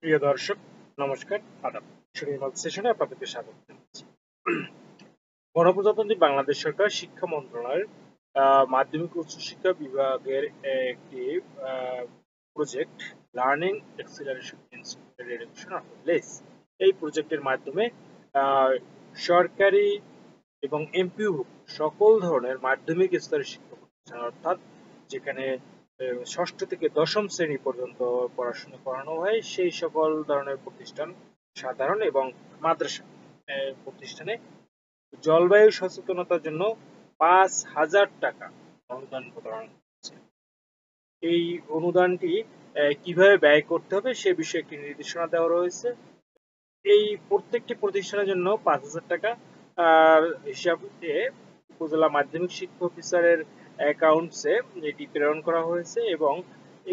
প্রিয় দর্শক, নমস্কার, আদাব। সুনির্মল সেশনে আপনাদেরকে স্বাগত জানাচ্ছি। গণপ্রজাতন্ত্রী বাংলাদেশ সরকার শিক্ষা মন্ত্রণালয়ের মাধ্যমিক ও উচ্চশিক্ষা বিভাগের একটি project learning acceleration in secondary education less. এই প্রজেক্টের মাধ্যমে আহ, সরকারি এবং এমপিওভুক্ত সকল ধরনের মাধ্যমিক স্তরের শিক্ষা প্রতিষ্ঠান, অর্থাৎ যেখানে ষষ্ঠ থেকে দশম শ্রেণী পর্যন্ত পড়াশোনা করানো হয়, সেই সকল ধরনের প্রতিষ্ঠান, সাধারণ এবং মাদ্রাসা প্রতিষ্ঠানে জলবায়ু সচেতনতার জন্য ৫,০০০ টাকা অনুদান প্রদান করছে। এই অনুদানটি কিভাবে ব্যয় করতে হবে সে বিষয়ে একটি নির্দেশনা দেওয়া রয়েছে। এই প্রত্যেকটি প্রতিষ্ঠানের জন্য ৫,০০০ টাকা হিসাবে উপজেলা মাধ্যমিক শিক্ষা অফিসারের অ্যাকাউন্টসে এটি প্রেরণ করা হয়েছে এবং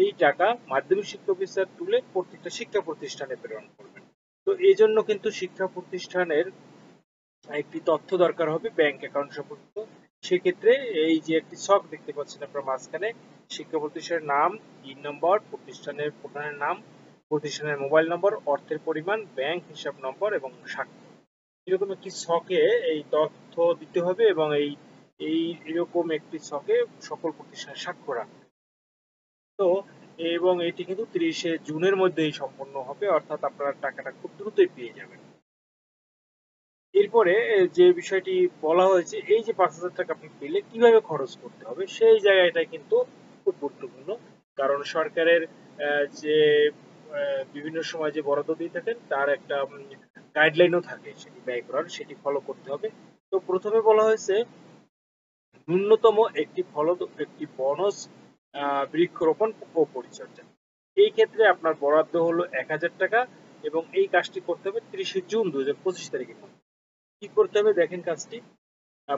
এই টাকা মাধ্যমিক শিক্ষা অফিসার তুলে প্রত্যেকটা শিক্ষা প্রতিষ্ঠানে প্রেরণ করবেন। তো এই জন্য কিন্তু শিক্ষা প্রতিষ্ঠানের একটি তথ্য দরকার হবে ব্যাংক অ্যাকাউন্ট সম্পর্কিত। সেক্ষেত্রে এই যে একটি ছক দেখতে পাচ্ছেন আপনার মাঝখানে, শিক্ষা প্রতিষ্ঠানের নাম, পিন নম্বর, প্রতিষ্ঠানের প্রধানের নাম, প্রতিষ্ঠানের মোবাইল নম্বর, অর্থের পরিমাণ, ব্যাংক হিসাব নম্বর এবং স্বাক্ষর, এরকম একটি ছকে এই তথ্য দিতে হবে এবং এই এই এরকম একটি ছকে সকল প্রতিষ্ঠানের স্বাক্ষর রাখতে হবে। তো এবং এটি কিন্তু ৩০শে জুনের মধ্যেই সম্পন্ন হবে, অর্থাৎ আপনারা টাকাটা খুব দ্রুতই পেয়ে যাবেন। এরপরে যে বিষয়টি বলা হয়েছে, এই যে ৫,০০০ টাকা আপনি পেলে কিভাবে খরচ করতে হবে সেই জায়গাটা কিন্তু খুব গুরুত্বপূর্ণ। কারণ সরকারের যে বিভিন্ন সময় যে বরাদ্দ দিয়ে থাকেন তার একটা গাইডলাইনও থাকে সেটি ব্যয় করার, সেটি ফলো করতে হবে। তো প্রথমে বলা হয়েছে ন্যূনতম একটি বনজ বৃক্ষরোপণ ও পরিচর্যা। এই ক্ষেত্রে আপনার বরাদ্দ হলো ১,০০০ টাকা এবং এই কাজটি করতে হবে ৩০শে জুন ২০২৫ তারিখের মধ্যে। কি করতে হবে দেখেন কাজটি।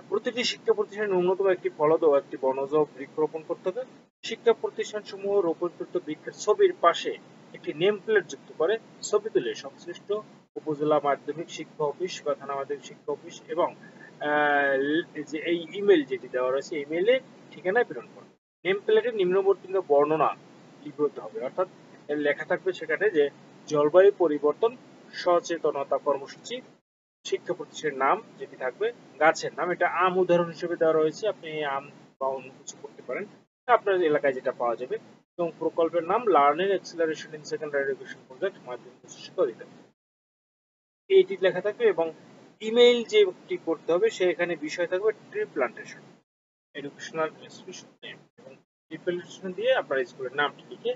প্রতিটি শিক্ষা প্রতিষ্ঠানে ন্যূনতম একটি ফলদ ও একটি বনজ বৃক্ষরোপণ করতে হবে। শিক্ষা প্রতিষ্ঠানসমূহ রোপণকৃত বৃক্ষের ছবির পাশে একটি নেম প্লেট যুক্ত করে ছবি তুলে সংশ্লিষ্ট উপজেলা মাধ্যমিক শিক্ষা অফিস বা থানা মাধ্যমিক শিক্ষা অফিস এবং যে এই ইমেল যেটি দেওয়া রয়েছে ইমেলে ঠিকানায় প্রেরণ করবে। নেম প্লেটে নিম্নবর্তিত বর্ণনা লিপিবদ্ধ হবে, অর্থাৎ লেখা থাকবে সেখানে যে জলবায়ু পরিবর্তন সচেতনতা কর্মসূচি, শিক্ষা প্রতিষ্ঠানের নাম যেটি থাকবে, গাছের নাম, এটা আম উদাহরণ হিসেবে দেওয়া রয়েছে, আপনি আম বা অন্য কিছু করতে পারেন, আপনার এলাকায় যেটা পাওয়া যাবে, এবং প্রকল্পের নাম learning acceleration in secondary education project মাধ্যমিক উচ্চ শিক্ষা অধিদপ্তর, এইটি লেখা থাকবে। এবং ইমেইল যেটি করতে হবে সেখানে বিষয় থাকবে tree plantation, educational institution name, এবং ট্রি প্লান্টেশন দিয়ে আপনার স্কুলের নামটি লিখে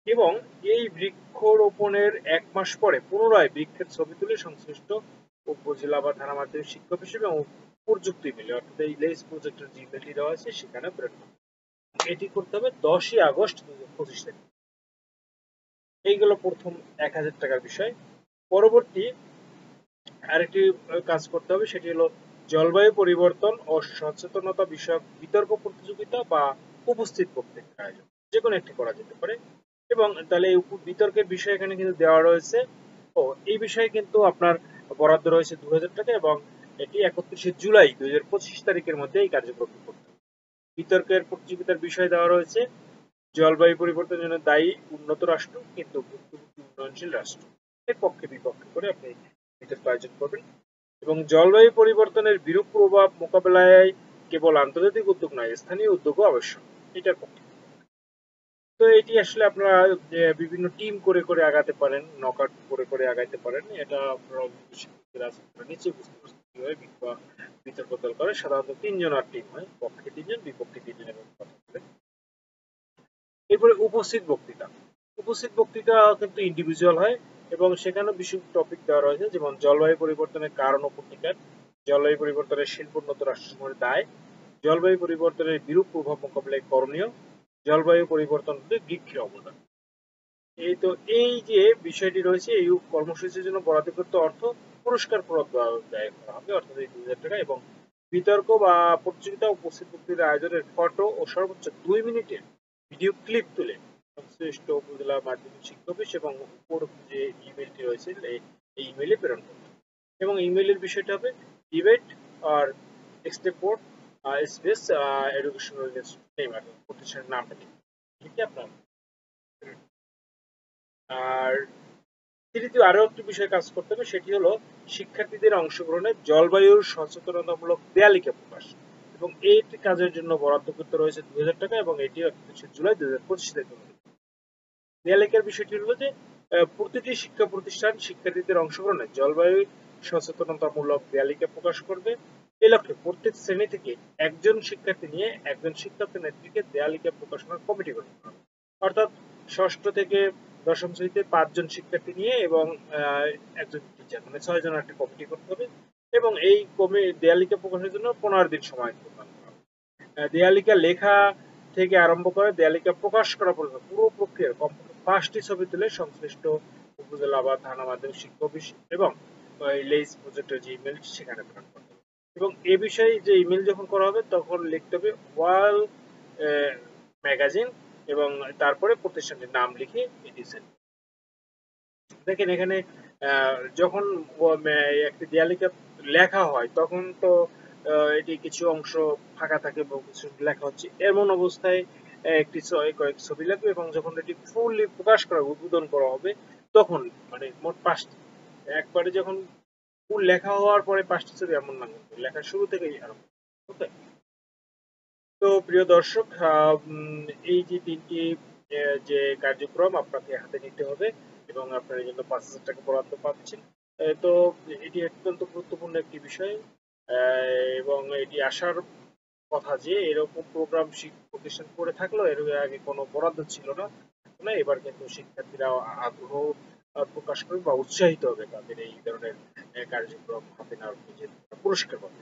এবং এই বৃক্ষরোপণের ১ মাস পরে পুনরায় বৃক্ষের ছবি তুলে সংশ্লিষ্ট উপজেলা বা থানা মাধ্যমিক শিক্ষা অফিস এবং উপযুক্ত ইমেইলে, অর্থাৎ এই লেস প্রজেক্টের যে ইমেইলটি দেওয়া আছে সেখানে প্রেরণ করতে হবে। এটি করতে হবে ১০ই আগস্ট ২০২৫ তারিখ। এইগুলো প্রথম ১,০০০ টাকার বিষয়। পরবর্তী আরেকটি কাজ করতে হবে, সেটি হলো জলবায়ু পরিবর্তন ও সচেতনতা বিষয়ক বিতর্ক প্রতিযোগিতা বা উপস্থিত বক্তৃতার আয়োজন, যে কোনো একটি করা যেতে পারে। এবং তাহলে এই বিতর্কের বিষয় এখানে কিন্তু দেওয়া রয়েছে। ও এই বিষয়ে কিন্তু আপনার বরাদ্দ রয়েছে ২,০০০ টাকা এবং এটি ৩১শে জুলাই ২০২৫ তারিখের মধ্যে এই কার্যক্রম করতে হবে। বিতর্কের প্রতিযোগিতার বিষয় দেওয়া রয়েছে জলবায়ু পরিবর্তনের জন্য দায়ী উন্নত রাষ্ট্র কিন্তু ভুক্তভোগী উন্নয়নশীল রাষ্ট্র, এর পক্ষে বিপক্ষে করে আপনি বিতর্ক আয়োজন করবেন। এবং জলবায়ু পরিবর্তনের বিরূপ প্রভাব মোকাবেলায় কেবল আন্তর্জাতিক উদ্যোগ নয়, স্থানীয় উদ্যোগও আবশ্যক, এটার পক্ষে। তো এটি আসলে আপনারা বিভিন্ন টিম করে করে আগাতে পারেন, নক আউট করে করে আগাইতে পারেন। এটা আপনারা নিচে বুঝতে পারছেন কিভাবে বিতর্ক দল করে। সাধারণত ৩ জনের টিম হয়, পক্ষে ৩ জন বিপক্ষে ৩ জন, এবং কথা বলে। এরপরে উপস্থিত বক্তৃতা। উপস্থিত বক্তৃতা কিন্তু ইন্ডিভিজুয়াল হয় এবং সেখানে বিশেষ টপিক দেওয়া রয়েছে, যেমন জলবায়ু পরিবর্তনের কারণ ও প্রতিকার, জলবায়ু পরিবর্তনের শিল্পোন্নত রাষ্ট্রসমূহের দায়, জলবায়ু পরিবর্তনের বিরূপ প্রভাব মোকাবিলায় করণীয়, জলবায়ু পরিবর্তন বৃক্ষের অবদান। এই যে বিষয়টি রয়েছে, এই কর্মসূচির জন্য বরাদ্দকৃত অর্থ পুরস্কার ব্যয় করা হবে, অর্থাৎ এই ২,০০০ টাকা। এবং বিতর্ক বা প্রতিযোগিতা উপস্থিত ব্যক্তিদের আয়োজনের ফটো ও সর্বোচ্চ ২ মিনিটের ভিডিও ক্লিপ তুলে সংশ্লিষ্ট উপজেলা মাধ্যমিক শিক্ষা অফিস এবং উপর যে ইমেলটি রয়েছে এই ইমেলে প্রেরণ করবে। এবং ইমেলের বিষয়টা হবে ডিবেট আর এক্সপোর্ট স্পেস এডুকেশনাল নেম, প্রতিষ্ঠানের নামটা লিখে আপনার আর তৃতীয় আরো একটি বিষয় কাজ করতে হবে, সেটি হলো শিক্ষার্থীদের অংশগ্রহণে জলবায়ুর সচেতনতামূলক দেয়ালিকা প্রকাশ, এবং এইটি কাজের জন্য বরাদ্দকৃত রয়েছে ২০০০ টাকা, এবং এটি ৩১ জুলাই ২০২৫ তারিখে দেয়ালিকার বিষয়টি হলো যে প্রতিটি শিক্ষা প্রতিষ্ঠান শিক্ষার্থীদের অংশগ্রহণে জলবায়ু সচেতনতামূলক দেয়ালিকা প্রকাশ করবে। এই লক্ষ্যে প্রত্যেক শ্রেণী থেকে একজন শিক্ষার্থী নিয়ে একজন শিক্ষক নেতৃত্বে দেয়ালিকা প্রকাশনার কমিটি গঠন করা হবে। অর্থাৎ ষষ্ঠ থেকে দশম শ্রেণীতে ৫ জন শিক্ষার্থী নিয়ে এবং একজন টিচার, মানে ৬ জনের একটা কমিটি করতে হবে, এবং এই দেয়ালিকা প্রকাশের জন্য ১৫ দিন সময় প্রদান করা হবে। দেয়ালিকা লেখা থেকে আরম্ভ করে দেয়ালিকা প্রকাশ করা পর্যন্ত পুরো প্রক্রিয়ার কমপক্ষে ৫টি ছবি তুলে সংশ্লিষ্ট উপজেলা বা থানা মাধ্যমিক শিক্ষা অফিস এবং লেইস প্রজেক্টের যে ইমেল সেখানে প্রেরণ করতে হবে। এবং এ বিষয়ে যে ইমেল যখন করা হবে তখন লিখতে হবে ওয়াল ম্যাগাজিন, এবং তারপরে প্রতিষ্ঠানটির নাম লিখে এটি সেন্ড। দেখেন এখানে যখন একটি দেয়ালিকা লেখা হয় তখন তো এটি কিছু অংশ ফাঁকা থাকে এবং কিছু লেখা হচ্ছে, এমন অবস্থায় একটি কয়েক ছবি লাগবে, এবং যখন এটি ফুললি প্রকাশ করা উদ্বোধন করা হবে তখন মানে মোট ৫টি, একবারে যখন ফুল লেখা হওয়ার পরে ৫টি ছবি এমন না, কিন্তু লেখার শুরু থেকেই আরম্ভ। ওকে, তো প্রিয় দর্শক, এই যে ৩টি যে কার্যক্রম আপনাকে হাতে নিতে হবে, এবং আপনার এই জন্য ৫,০০০ টাকা বরাদ্দ পাচ্ছেন। তো এটি অত্যন্ত গুরুত্বপূর্ণ একটি বিষয়, এবং এটি আসার কথা যে এরকম প্রোগ্রাম প্রতিষ্ঠান করে থাকলেও এর আগে কোনো বরাদ্দ ছিল না। এবার কিন্তু শিক্ষার্থীরা আগ্রহ প্রকাশ করবে বা উৎসাহিত হবে তাদের এই ধরনের কার্যক্রম হাতে নেওয়ার যে পুরস্কার পাবে।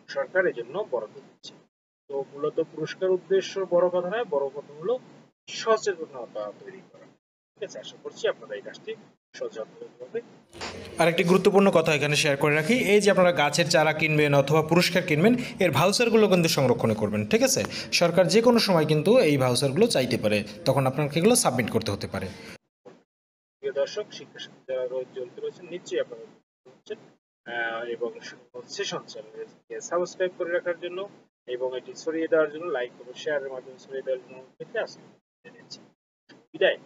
সরকার এজন্য বরাদ্দ দিচ্ছে। তো মূলত পুরস্কার উদ্দেশ্য বড় কথা নয়, বড় কথা হলো সচেতনতা তৈরি করা। ঠিক আছে, আশা করছি আপনারা এই কাজটি সচেতনভাবে। আরেকটি গুরুত্বপূর্ণ কথা এখানে শেয়ার করে রাখি, এই যে আপনারা গাছের চারা কিনবেন অথবা পুরস্কার কিনবেন, এর ভাউচারগুলো কিন্তু সংরক্ষণ করবেন। ঠিক আছে, সরকার যে কোনো সময় কিন্তু এই ভাউচারগুলো চাইতে পারে, তখন আপনাকে এগুলো সাবমিট করতে হতে পারে। প্রিয় দর্শক, শিক্ষার সাথে যারা জড়িত রয়েছেন নিশ্চয়ই আপনারা হচ্ছেন, এবং সেশন চ্যানেলকে সাবস্ক্রাইব করে রাখার জন্য এবং এটি ছড়িয়ে দেওয়ার জন্য, লাইক এবং শেয়ারের মাধ্যমে ছড়িয়ে দেওয়ার জন্য ক্ষেত্রে আসলে বিদায়।